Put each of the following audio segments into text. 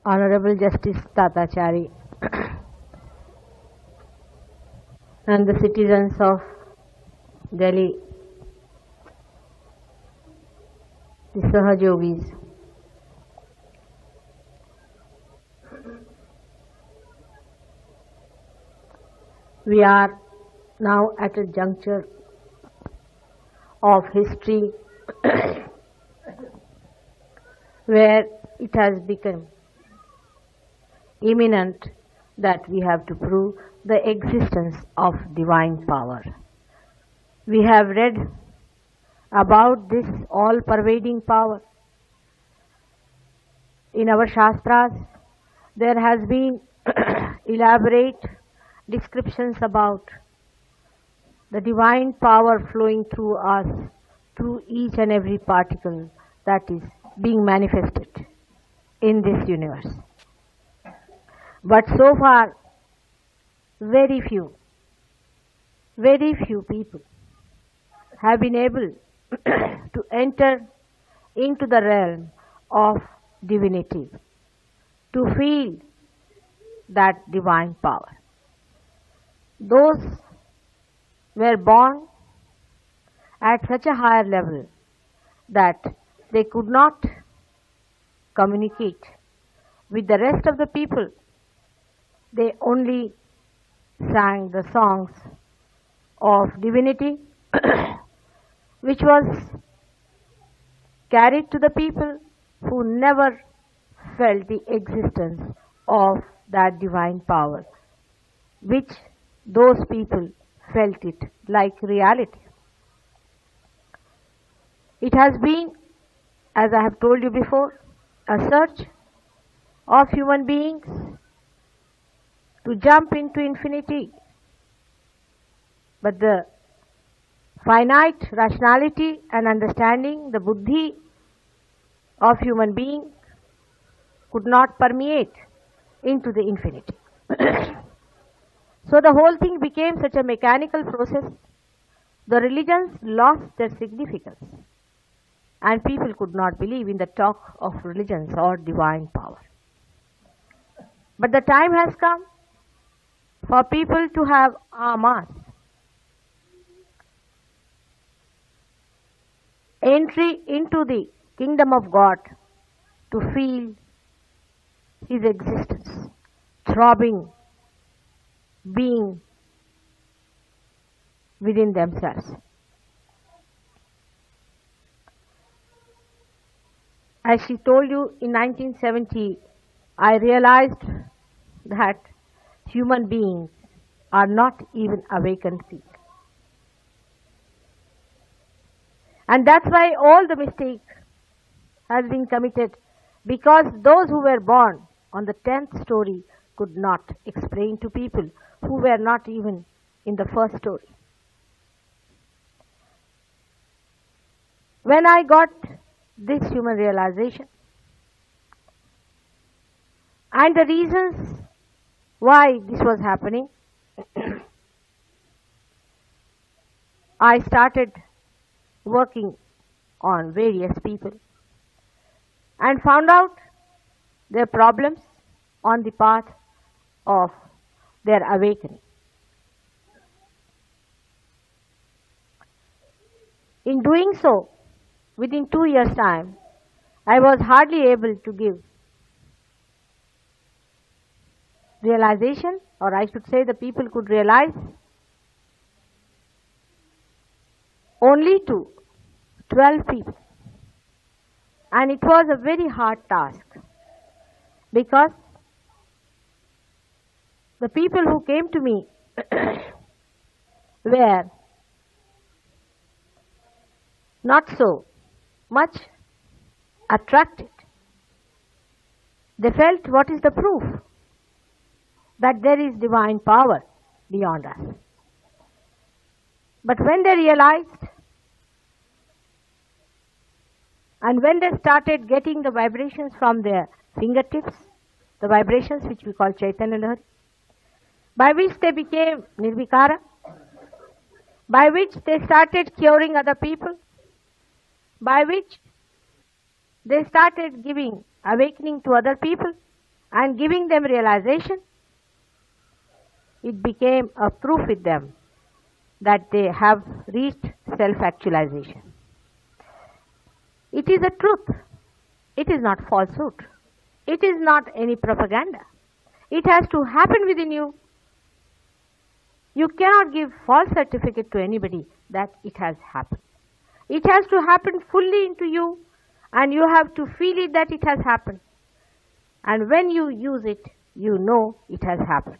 Honorable Justice Tatachari and the citizens of Delhi, the Sahajogis, we are now at a juncture of history where it has become imminent that we have to prove the existence of divine power. We have read about this all-pervading power. In our Shastras, there has been elaborate descriptions about the divine power flowing through us, through each and every particle that is being manifested in this universe. But so far, very few people have been able to enter into the realm of divinity, to feel that divine power. Those were born at such a higher level that they could not communicate with the rest of the people. They only sang the songs of divinity which was carried to the people who never felt the existence of that divine power, which those people felt it like reality. It has been, as I have told you before, a search of human beings to jump into infinity. But the finite rationality and understanding, the buddhi of human being could not permeate into the infinity. So the whole thing became such a mechanical process. The religions lost their significance, and people could not believe in the talk of religions or divine power. But the time has come for people to have amas, entry into the kingdom of God, to feel His existence, throbbing, being within themselves. As she told you, in 1970, I realized that human beings are not even awakened seek. And that's why all the mistake has been committed, because those who were born on the 10th story could not explain to people who were not even in the first story. When I got this human realization and the reasons why this was happening, I started working on various people and found out their problems on the path of their awakening. In doing so, within 2 years' time, I was hardly able to give realization, or I should say the people could realize only to 12 people. And it was a very hard task, because the people who came to me were not so much attracted. They felt, what is the proof that there is divine power beyond us? But when they realized, and when they started getting the vibrations from their fingertips, the vibrations which we call Chaitanya Lahari, by which they became Nirvikara, by which they started curing other people, by which they started giving awakening to other people, and giving them realization, it became a proof with them that they have reached self-actualization. It is a truth. It is not falsehood. It is not any propaganda. It has to happen within you. You cannot give false certificate to anybody that it has happened. It has to happen fully into you, and you have to feel it that it has happened. And when you use it, you know it has happened.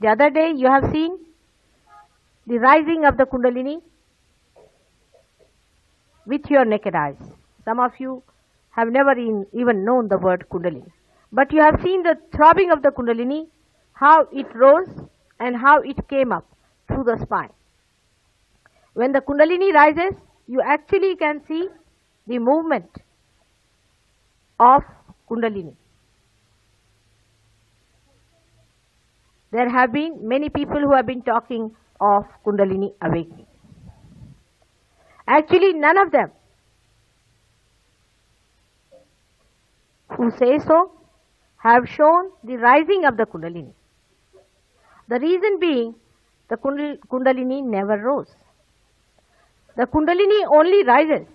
The other day you have seen the rising of the Kundalini with your naked eyes. Some of you have never even known the word Kundalini. But you have seen the throbbing of the Kundalini, how it rose and how it came up through the spine. When the Kundalini rises, you actually can see the movement of Kundalini. There have been many people who have been talking of Kundalini awakening. Actually, none of them who say so have shown the rising of the Kundalini. The reason being, the Kundalini never rose. The Kundalini only rises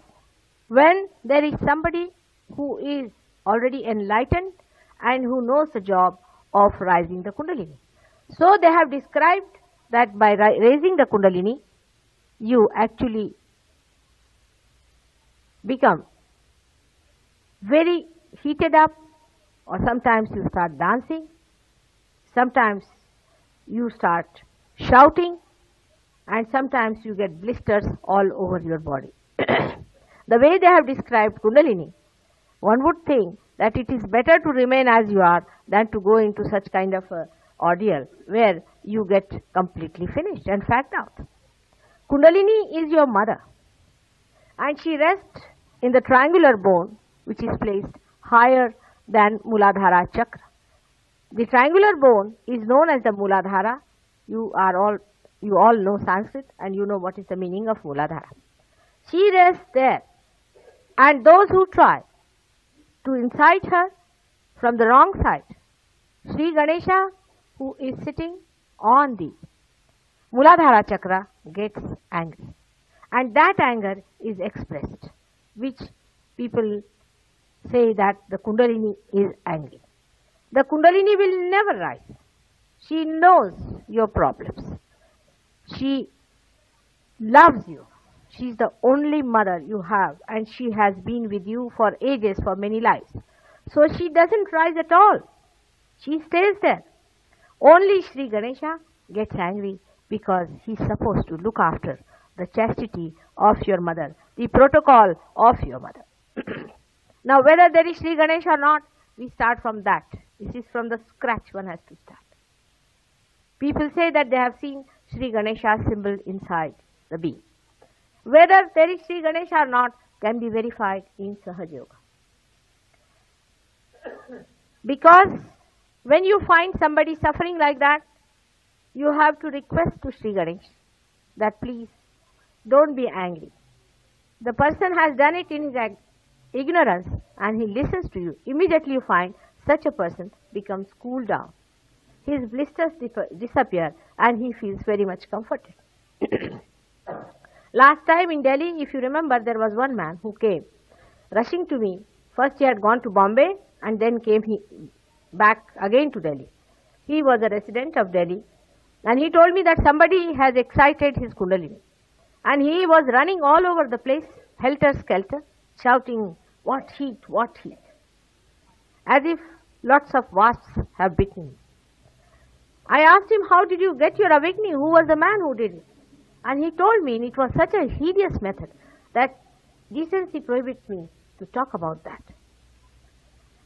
when there is somebody who is already enlightened and who knows the job of rising the Kundalini. So they have described that by raising the Kundalini, you actually become very heated up, or sometimes you start dancing, sometimes you start shouting, and sometimes you get blisters all over your body. The way they have described Kundalini, one would think that it is better to remain as you are than to go into such kind of a ordeal where you get completely finished and fagged out. Kundalini is your mother, and she rests in the triangular bone which is placed higher than Muladhara chakra. The triangular bone is known as the Muladhara. You all know Sanskrit and you know what is the meaning of Muladhara. She rests there, and those who try to incite her from the wrong side, Sri Ganesha, who is sitting on the Muladhara chakra, gets angry, and that anger is expressed, which people say that the Kundalini is angry. The Kundalini will never rise. She knows your problems. She loves you. She is the only mother you have, and she has been with you for ages, for many lives. So she doesn't rise at all. She stays there. Only Sri Ganesha gets angry because he is supposed to look after the chastity of your mother, the protocol of your mother. Now, whether there is Sri Ganesha or not, we start from that. This is from the scratch one has to start. People say that they have seen Sri Ganesha symbol inside the bee. Whether there is Sri Ganesha or not can be verified in Sahaja Yoga. Because when you find somebody suffering like that, you have to request to Sri Ganesh that please don't be angry. The person has done it in his ignorance and he listens to you. Immediately you find such a person becomes cooled down. His blisters disappear and he feels very much comforted. Last time in Delhi, if you remember, there was one man who came rushing to me. First he had gone to Bombay and then came back again to Delhi. He was a resident of Delhi and he told me that somebody has excited his Kundalini. And he was running all over the place, helter-skelter, shouting, "What heat, what heat," as if lots of wasps have bitten him. I asked him, "How did you get your awakening? Who was the man who did it?" And he told me, and it was such a hideous method that decency prohibits me to talk about that.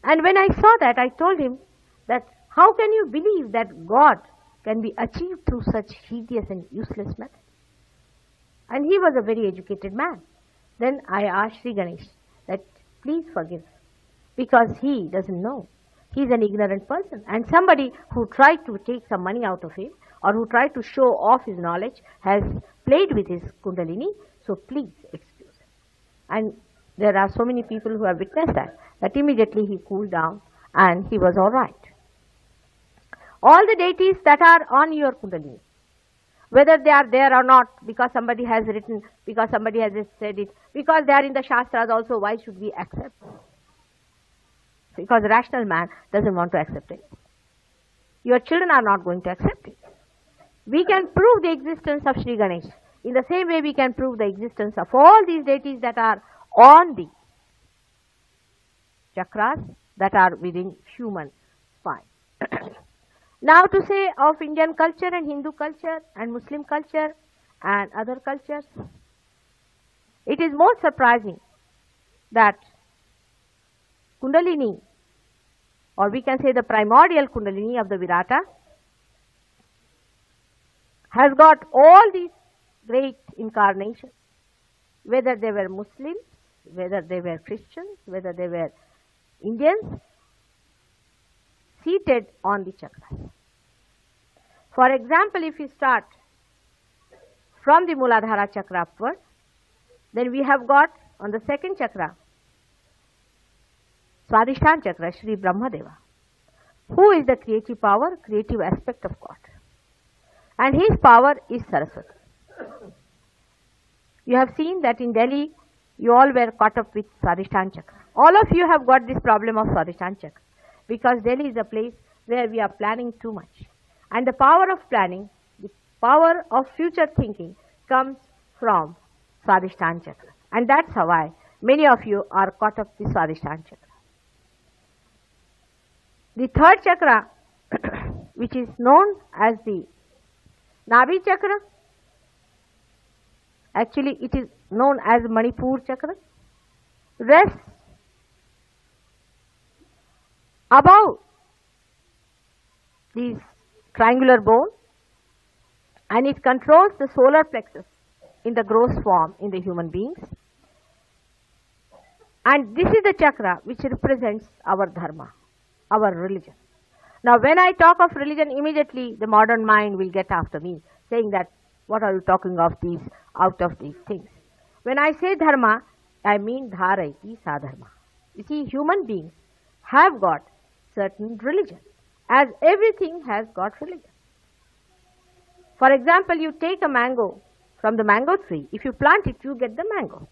And when I saw that, I told him that how can you believe that God can be achieved through such hideous and useless method? And he was a very educated man. Then I asked Sri Ganesh that please forgive, because he doesn't know. He is an ignorant person, and somebody who tried to take some money out of him or who tried to show off his knowledge has played with his Kundalini, so please excuse him. And there are so many people who have witnessed that immediately he cooled down and he was all right. All the deities that are on your Kundalini, whether they are there or not, because somebody has written, because somebody has said it, because they are in the Shastras also, why should we accept? Because the rational man doesn't want to accept it. Your children are not going to accept it. We can prove the existence of Sri Ganesh. In the same way, we can prove the existence of all these deities that are on the chakras that are within human spine. Now to say of Indian culture and Hindu culture and Muslim culture and other cultures, it is most surprising that Kundalini, or we can say the primordial Kundalini of the Virata, has got all these great incarnations, whether they were Muslims, whether they were Christians, whether they were Indians, seated on the chakras. For example, if we start from the Muladhara chakra upward, then we have got on the second chakra, Swadhisthana chakra, Sri Brahmadeva, who is the creative power, creative aspect of God. And his power is Saraswati. You have seen that in Delhi, you all were caught up with Swadhisthana chakra. All of you have got this problem of Swadhisthana chakra, because Delhi is a place where we are planning too much. And the power of planning, the power of future thinking comes from Swadhisthana chakra. And that's why many of you are caught up with Swadhisthana chakra. The third chakra, which is known as the Nabi chakra, actually it is known as Manipur chakra, rests above this triangular bone, and it controls the solar plexus in the gross form in the human beings. And this is the chakra which represents our dharma, our religion. Now when I talk of religion, immediately the modern mind will get after me, saying that what are you talking of these, out of these things. When I say dharma, I mean dharaiti sadharma. You see, human beings have got certain religion, as everything has got religion. For example, you take a mango from the mango tree. If you plant it, you get the mango.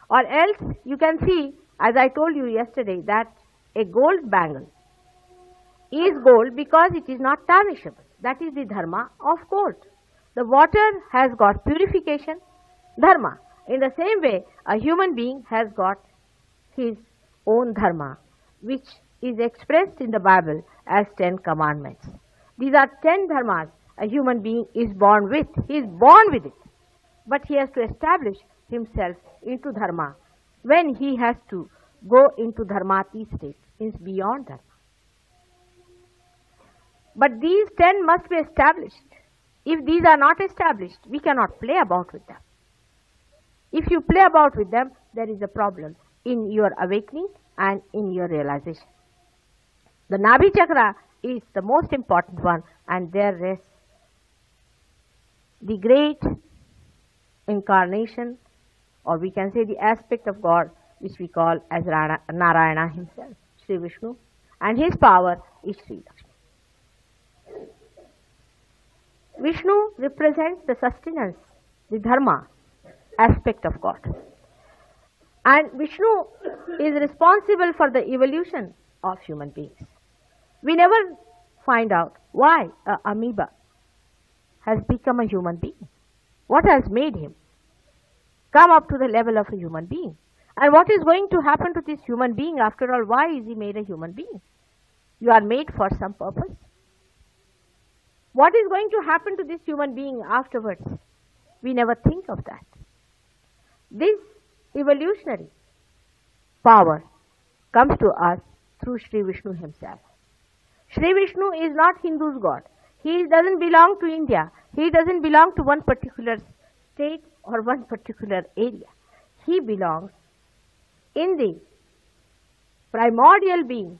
Or else you can see, as I told you yesterday, that a gold bangle is gold because it is not tarnishable. That is the dharma of gold. The water has got purification, dharma. In the same way, a human being has got his own dharma, which is expressed in the Bible as 10 commandments. These are 10 dharmas a human being is born with. He is born with it. But he has to establish himself into dharma when he has to go into dharmati state, means beyond dharma. But these 10 must be established. If these are not established, we cannot play about with them. If you play about with them, there is a problem in your awakening and in your realization. The Nabi chakra is the most important one, and there rests the great incarnation, or we can say the aspect of God, which we call as Narayana himself, Sri Vishnu, and his power is Sri Lakshmi. Vishnu represents the sustenance, the dharma aspect of God. And Vishnu is responsible for the evolution of human beings. We never find out why an amoeba has become a human being. What has made him come up to the level of a human being? And what is going to happen to this human being after all? Why is he made a human being? You are made for some purpose. What is going to happen to this human being afterwards? We never think of that. This evolutionary power comes to us through Sri Vishnu himself. Sri Vishnu is not Hindu's god. He doesn't belong to India. He doesn't belong to one particular state or one particular area. He belongs in the primordial being,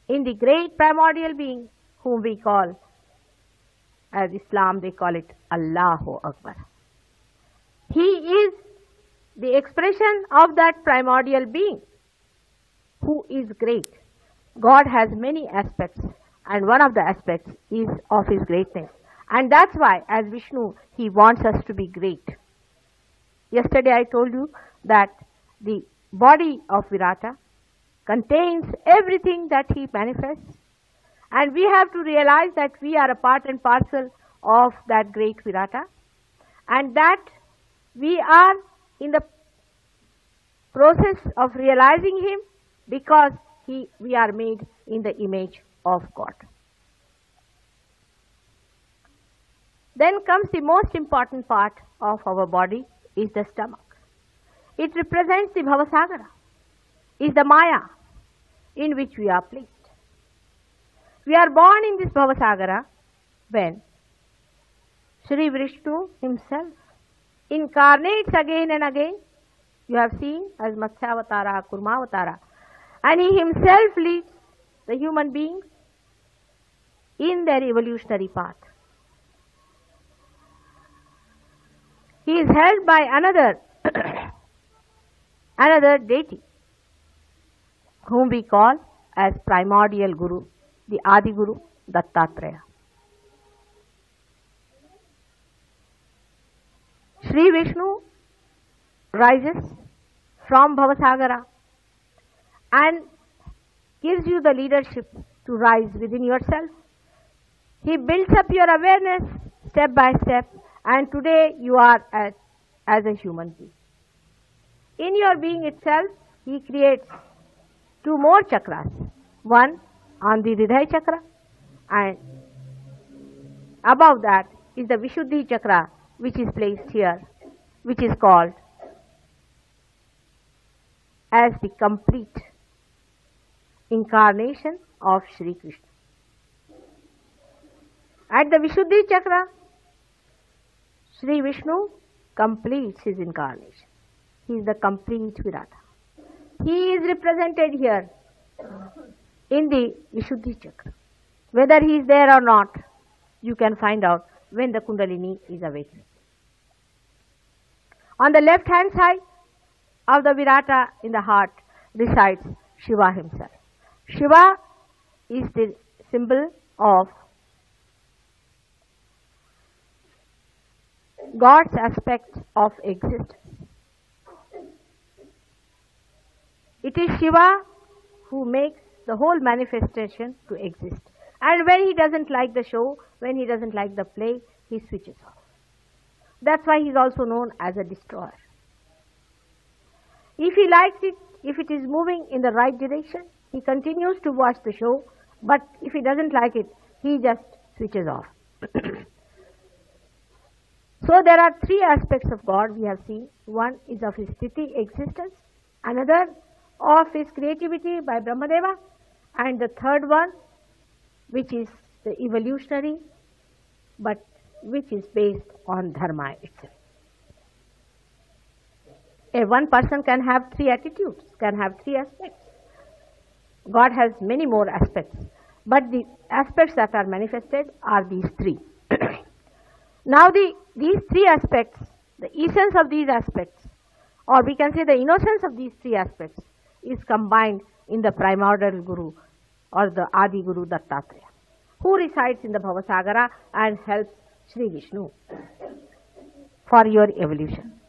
in the great primordial being whom we call, as Islam they call it, Allahu Akbar. He is the expression of that primordial being who is great. God has many aspects, and one of the aspects is of his greatness. And that's why, as Vishnu, he wants us to be great. Yesterday I told you that the body of Virata contains everything that he manifests, and we have to realize that we are a part and parcel of that great Virata, and that we are in the process of realizing him because we are made in the image of God. Then comes the most important part of our body, is the stomach. It represents the Bhavasagara, is the Maya in which we are placed. We are born in this Bhavasagara when Shri Vishnu himself incarnates again and again. You have seen as Matsyavatara, Kurmavatara, and he himself leads the human beings in their evolutionary path. He is held by another another deity whom we call as primordial Guru, the Adi Guru, Dattatreya. Shri Vishnu rises from Bhavasagara and gives you the leadership to rise within yourself. He builds up your awareness step by step, and today you are as a human being. In your being itself, he creates two more chakras, one on the Hridaya chakra, and above that is the Vishuddhi chakra, which is placed here, which is called as the complete incarnation of Shri Krishna. At the Vishuddhi chakra, Shri Vishnu completes his incarnation. He is the complete Virata. He is represented here in the Vishuddhi chakra. Whether he is there or not, you can find out when the Kundalini is awakening. On the left hand side of the Virata in the heart resides Shiva himself. Shiva is the symbol of God's aspect of existence. It is Shiva who makes the whole manifestation to exist. And when he doesn't like the show, when he doesn't like the play, he switches off. That's why he is also known as a destroyer. If he likes it, if it is moving in the right direction, he continues to watch the show, but if he doesn't like it, he just switches off. So there are three aspects of God we have seen. One is of his sthiti, existence, another of his creativity by Brahmadeva, and the third one, which is the evolutionary, but which is based on dharma itself. One person can have three attitudes, can have three aspects. God has many more aspects, but the aspects that are manifested are these three. Now these three aspects, the essence of these aspects, or we can say the innocence of these three aspects, is combined in the primordial Guru or the Adi Guru Dattatreya, who resides in the Bhavasagara and helps Shri Vishnu for your evolution.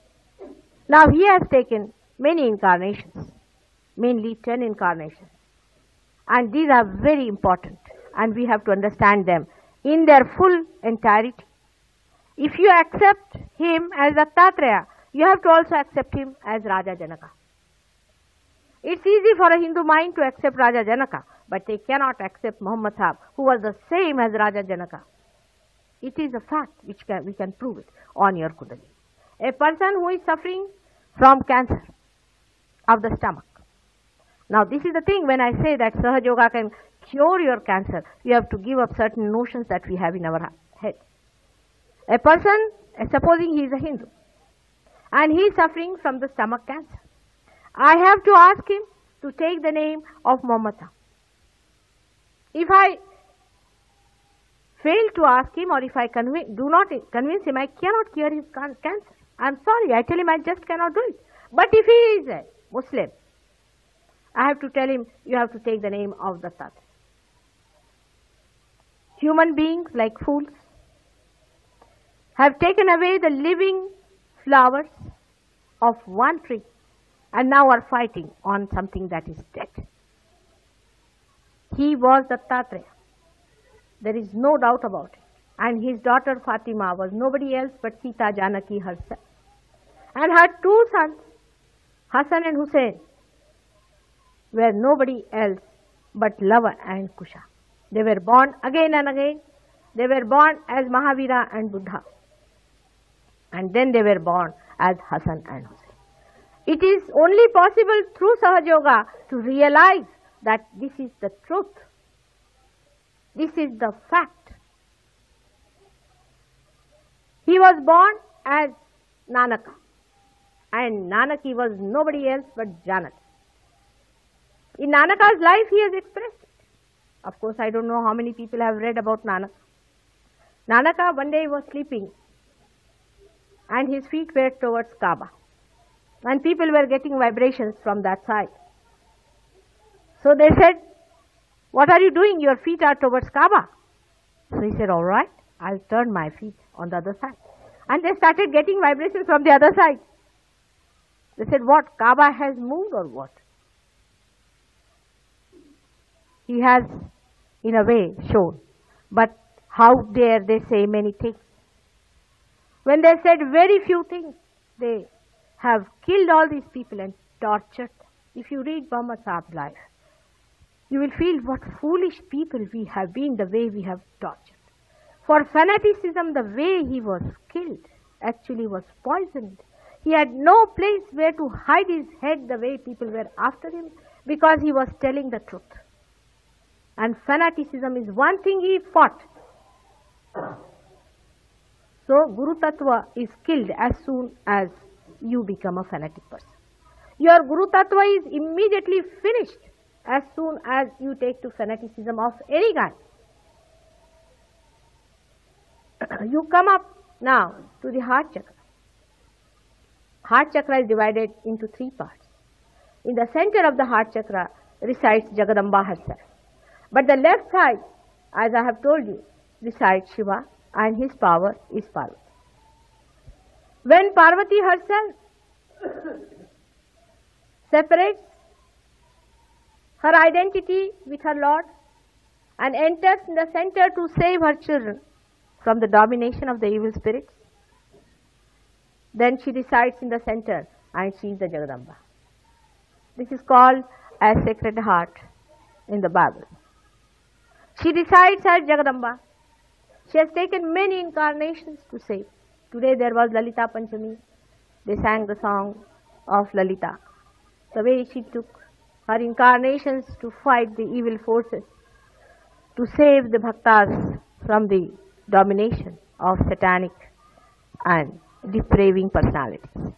Now he has taken many incarnations, mainly 10 incarnations, and these are very important and we have to understand them in their full entirety. If you accept him as Dattatreya, you have to also accept him as Raja Janaka. It's easy for a Hindu mind to accept Raja Janaka, but they cannot accept Muhammad Sahib, who was the same as Raja Janaka. It is a fact which we can prove it on your Kundalini. A person who is suffering from cancer of the stomach. Now this is the thing, when I say that Sahaja Yoga can cure your cancer, you have to give up certain notions that we have in our head. A person, supposing he is a Hindu, and he is suffering from the stomach cancer, I have to ask him to take the name of Muhammad. If I fail to ask him, or if I do not convince him, I cannot cure his cancer. I am sorry, I tell him I just cannot do it. But if he is a Muslim, I have to tell him, you have to take the name of the Tat. Human beings, like fools, have taken away the living flowers of one tree and now are fighting on something that is dead. He was the Dattatreya. There is no doubt about it. And his daughter Fatima was nobody else but Sita Janaki herself. And her two sons, Hassan and Hussein, were nobody else but Lava and Kusha. They were born again and again. They were born as Mahavira and Buddha. And then they were born as Hassan and Hussein. It is only possible through Sahaja Yoga to realize that this is the truth. This is the fact. He was born as Nanaka, and Nanaki was nobody else but Janaki. In Nanaka's life he has expressed it. Of course, I don't know how many people have read about Nanaka. Nanaka one day was sleeping and his feet were towards Kaaba. And people were getting vibrations from that side. So they said, what are you doing? Your feet are towards Kaaba. So he said, all right, I'll turn my feet on the other side. And they started getting vibrations from the other side. They said, what? Kaaba has moved or what? He has, in a way, shown. But how dare they say many things? When they said very few things, they have killed all these people and tortured them. If you read Muhammad Sahab's life, you will feel what foolish people we have been, the way we have tortured. For fanaticism, the way he was killed actually was poisoned. He had no place where to hide his head the way people were after him, because he was telling the truth. And fanaticism is one thing he fought. So Guru Tattva is killed as soon as you become a fanatic person. Your Guru Tattva is immediately finished as soon as you take to fanaticism of any kind. You come up now to the heart chakra. Heart chakra is divided into three parts. In the center of the heart chakra resides Jagadamba herself. But the left side, as I have told you, resides Shiva, and his power is Parvati. When Parvati herself separates her identity with her Lord and enters in the center to save her children from the domination of the evil spirits, then she resides in the center and she is the Jagadamba. This is called as Sacred Heart in the Bible. She resides as Jagadamba. She has taken many incarnations to save. Today there was Lalita Panchami. They sang the song of Lalita. The way she took her incarnations to fight the evil forces, to save the bhaktas from the domination of satanic and depraving personalities.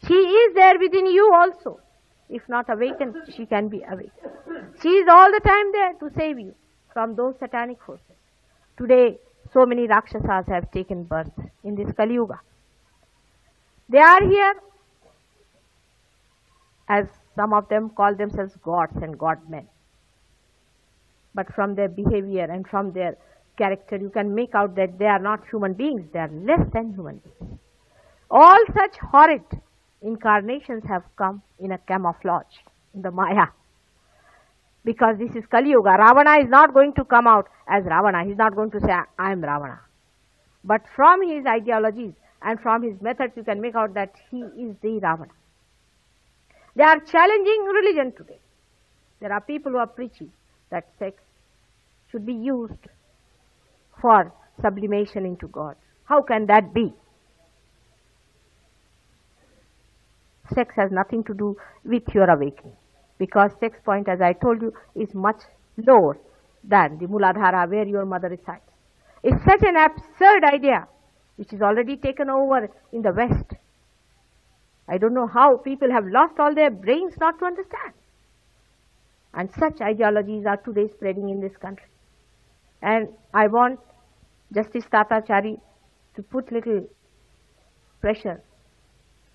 She is there within you also. If not awakened, she can be awakened. She is all the time there to save you from those satanic forces. Today, so many Rakshasas have taken birth in this Kali Yuga. They are here, as some of them call themselves gods and godmen. But from their behavior and from their character, you can make out that they are not human beings, they are less than human beings. All such horrid incarnations have come in a camouflage, in the Maya. Because this is Kali Yuga. Ravana is not going to come out as Ravana. He is not going to say, I am Ravana. But from his ideologies and from his methods, you can make out that he is the Ravana. They are challenging religion today. There are people who are preaching that sex should be used for sublimation into God. How can that be? Sex has nothing to do with your awakening, because sex point, as I told you, is much lower than the Muladhara where your mother resides. It's such an absurd idea which is already taken over in the West. I don't know how people have lost all their brains not to understand. And such ideologies are today spreading in this country. And I want Justice Tatachari to put little pressure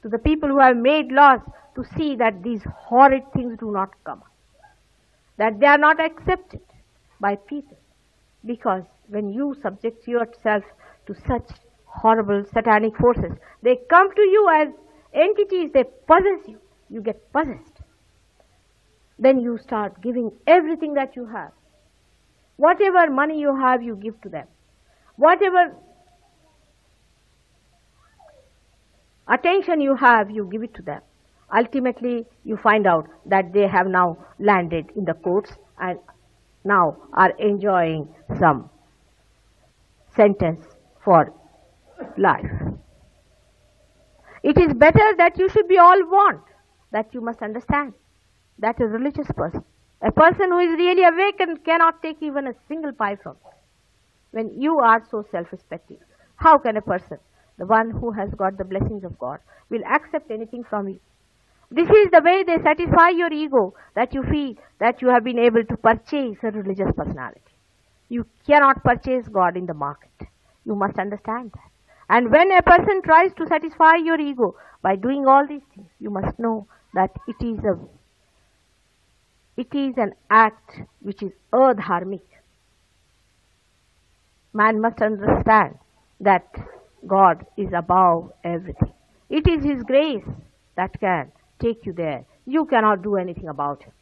to the people who have made laws to see that these horrid things do not come, that they are not accepted by people. Because when you subject yourself to such horrible satanic forces, they come to you as entities, they possess you, you get possessed. Then you start giving everything that you have. Whatever money you have, you give to them. Whatever attention you have, you give it to them. Ultimately, you find out that they have now landed in the courts and now are enjoying some sentence for life. It is better that you should be all one, that you must understand that a religious person, a person who is really awakened, cannot take even a single pie from you. When you are so self-respecting, how can a person, the one who has got the blessings of God, will accept anything from you? This is the way they satisfy your ego, that you feel that you have been able to purchase a religious personality. You cannot purchase God in the market. You must understand that. And when a person tries to satisfy your ego by doing all these things, you must know that it is an act which is adharmic. Man must understand that God is above everything. It is His grace that can take you there. You cannot do anything about it.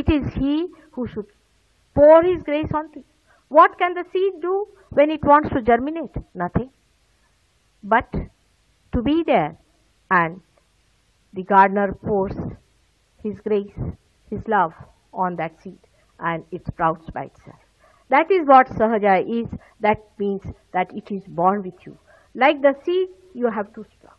It is He who should pour His grace onto you. What can the seed do when it wants to germinate? Nothing. But to be there, and the gardener pours his grace, his love on that seed, and it sprouts by itself. That is what Sahaja is. That means that it is born with you. Like the seed, you have to sprout.